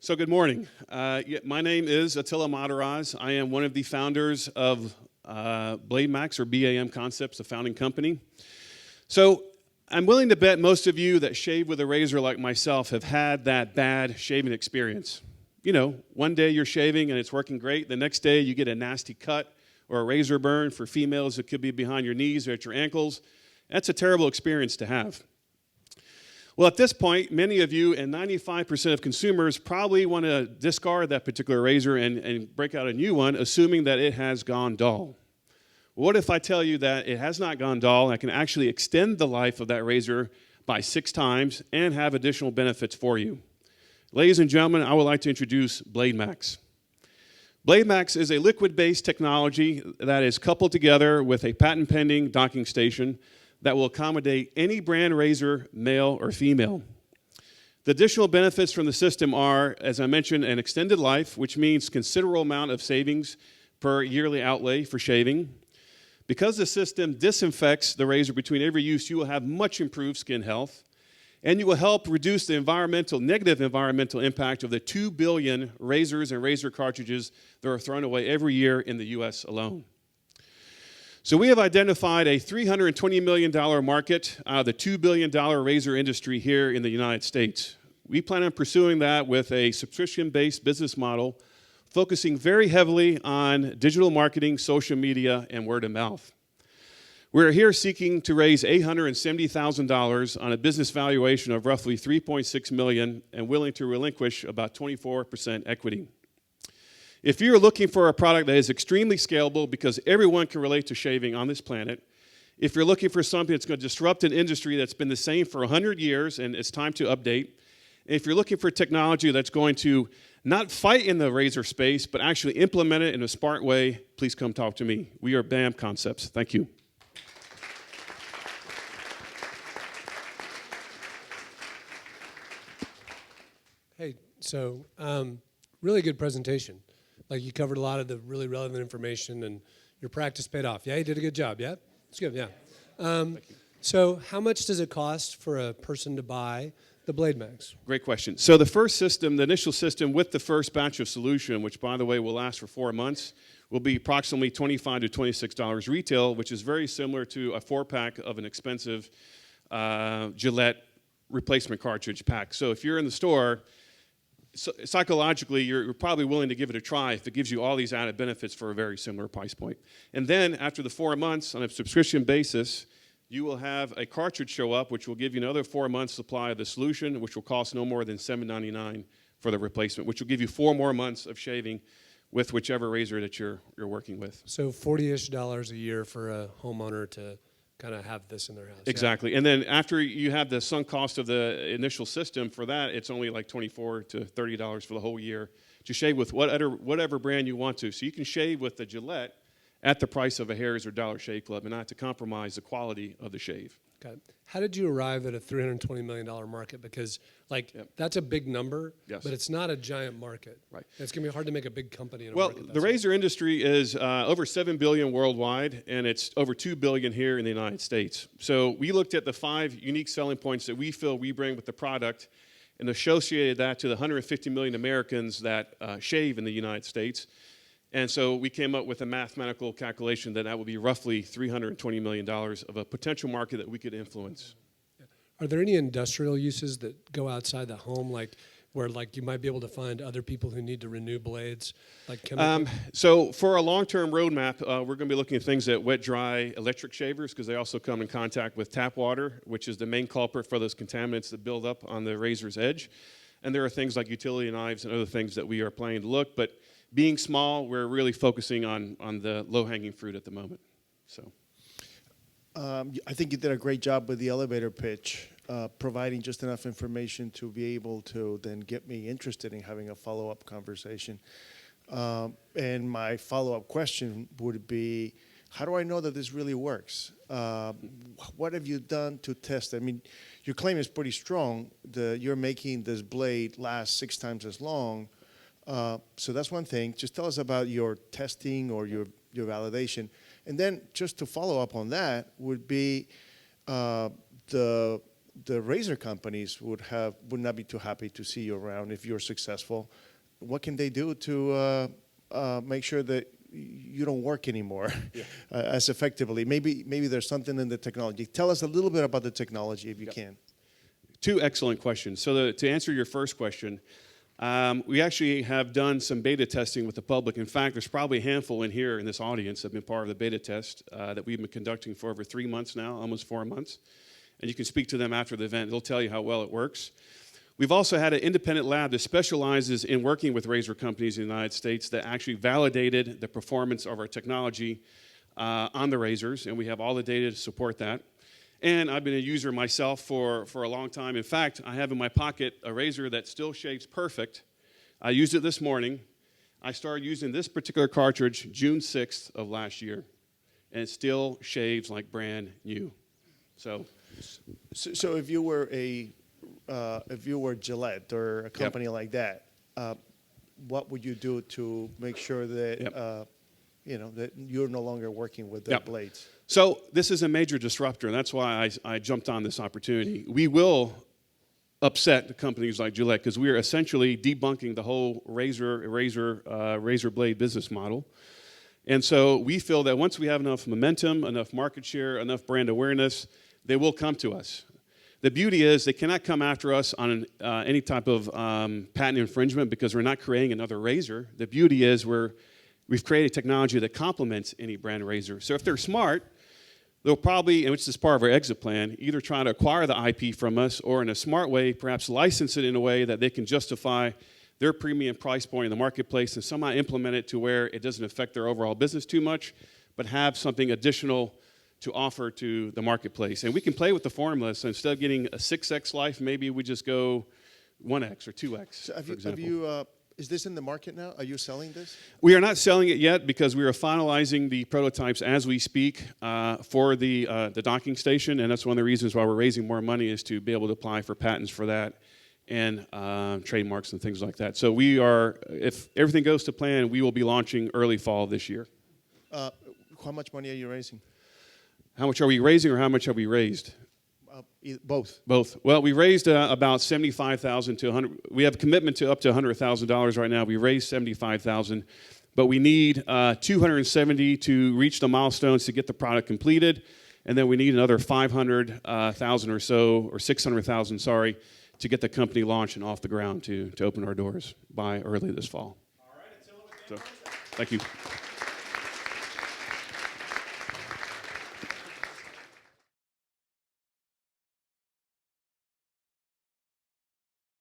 So good morning. My name is Attila Mataraz. I am one of the founders of BladeMax, or BAM Concepts, the founding company. So I'm willing to bet most of you that shave with a razor like myself have had that bad shaving experience. You know, one day you're shaving and it's working great. The next day you get a nasty cut or a razor burn. For females, it could be behind your knees or at your ankles. That's a terrible experience to have. Well, at this point, many of you and 95% of consumers probably want to discard that particular razor and break out a new one, assuming that it has gone dull. What if I tell you that it has not gone dull, and I can actually extend the life of that razor by 6 times and have additional benefits for you? Ladies and gentlemen, I would like to introduce BladeMax. BladeMax is a liquid-based technology that is coupled together with a patent-pending docking station that will accommodate any brand razor, male or female. The additional benefits from the system are, as I mentioned, an extended life, which means considerable amount of savings per yearly outlay for shaving. Because the system disinfects the razor between every use, you will have much improved skin health, and you will help reduce the negative environmental impact of the 2 billion razors and razor cartridges that are thrown away every year in the US alone. So we have identified a $320 million market out of the $2 billion razor industry here in the United States. We plan on pursuing that with a subscription-based business model, focusing very heavily on digital marketing, social media, and word of mouth. We're here seeking to raise $870,000 on a business valuation of roughly $3.6 million and willing to relinquish about 24% equity. If you're looking for a product that is extremely scalable because everyone can relate to shaving on this planet, if you're looking for something that's going to disrupt an industry that's been the same for 100 years and it's time to update, if you're looking for technology that's going to not fight in the razor space, but actually implement it in a smart way, please come talk to me. We are BAM Concepts. Thank you. Hey, so really good presentation. Like, you covered a lot of the really relevant information, and your practice paid off. Yeah, you did a good job. Yeah, it's good. Yeah. Thank you. So, how much does it cost for a person to buy the BladeMax? Great question. So the first system, the initial system with the first batch of solution, which by the way will last for 4 months, will be approximately $25 to $26 retail, which is very similar to a 4-pack of an expensive Gillette replacement cartridge pack. So if you're in the store, psychologically, you're probably willing to give it a try if it gives you all these added benefits for a very similar price point. And then after the 4 months, on a subscription basis, you will have a cartridge show up, which will give you another 4 months supply of the solution, which will cost no more than $7.99 for the replacement, which will give you 4 more months of shaving with whichever razor that you're working with. So $40-ish a year for a homeowner to kind of have this in their house. Exactly. Yeah? And then after you have the sunk cost of the initial system, for that, it's only like $24 to $30 for the whole year to shave with whatever brand you want to. So you can shave with the Gillette at the price of a Harry's or Dollar Shave Club and not have to compromise the quality of the shave. Okay. How did you arrive at a $320 million market? Because, like, that's a big number, yes, but it's not a giant market. Right. It's going to be hard to make a big company in a well, market. The razor industry is over $7 billion worldwide, and it's over $2 billion here in the United States. So we looked at the 5 unique selling points that we feel we bring with the product and associated that to the 150 million Americans that shave in the United States. And so we came up with a mathematical calculation that would be roughly $320 million of a potential market that we could influence. Are there any industrial uses that go outside the home, like where you might be able to find other people who need to renew blades, like chemicals? So for a long-term roadmap, we're going to be looking at things that wet-dry electric shavers, because they also come in contact with tap water, which is the main culprit for those contaminants that build up on the razor's edge. And there are things like utility knives and other things that we are planning to look. But being small, we're really focusing on the low-hanging fruit at the moment. So, I think you did a great job with the elevator pitch, providing just enough information to be able to then get me interested in having a follow-up conversation. And my follow-up question would be, how do I know that this really works? What have you done to test? I mean, your claim is pretty strong. You're making this blade last 6 times as long. So that's one thing. Just tell us about your testing or your validation. And then just to follow up on that would be the the razor companies would not be too happy to see you around if you're successful. What can they do to make sure that you don't work anymore as effectively? Maybe there's something in the technology. Tell us a little bit about the technology if you can. Two excellent questions. So to answer your first question, we actually have done some beta testing with the public. In fact, there's probably a handful in here in this audience that have been part of the beta test that we've been conducting for over 3 months now, almost 4 months. And you can speak to them after the event. They'll tell you how well it works. We've also had an independent lab that specializes in working with razor companies in the United States that actually validated the performance of our technology on the razors, and we have all the data to support that. And I've been a user myself for a long time. In fact, I have in my pocket a razor that still shaves perfect. I used it this morning. I started using this particular cartridge June 6th of last year, and it still shaves like brand new. So if you were Gillette or a company like that, what would you do to make sure that that you're no longer working with their blades? So this is a major disruptor, and that's why I jumped on this opportunity. We will upset the companies like Gillette because we are essentially debunking the whole razor blade business model. And so we feel that once we have enough momentum, enough market share, enough brand awareness, they will come to us. The beauty is they cannot come after us on any type of patent infringement because we're not creating another razor. The beauty is we've created technology that complements any brand razor. So if they're smart, they'll probably, and which is part of our exit plan, either try to acquire the IP from us or in a smart way, perhaps license it in a way that they can justify their premium price point in the marketplace and somehow implement it to where it doesn't affect their overall business too much, but have something additional to offer to the marketplace. And we can play with the formula. So instead of getting a 6X life, maybe we just go 1X or 2X, so for example. Is this in the market now? Are you selling this? We are not selling it yet because we are finalizing the prototypes as we speak for the docking station, and that's one of the reasons why we're raising more money is to be able to apply for patents for that and trademarks and things like that. So we are, if everything goes to plan, we will be launching early fall this year. How much money are you raising? How much are we raising or how much have we raised? Both. Both. Well, we raised about $75,000 to $100,000. We have a commitment to up to $100,000 right now. We raised $75,000, but we need $270,000 to reach the milestones to get the product completed, and then we need another $500,000 or so, or $600,000, sorry, to get the company launched and off the ground to open our doors by early this fall. All right, so, thank you.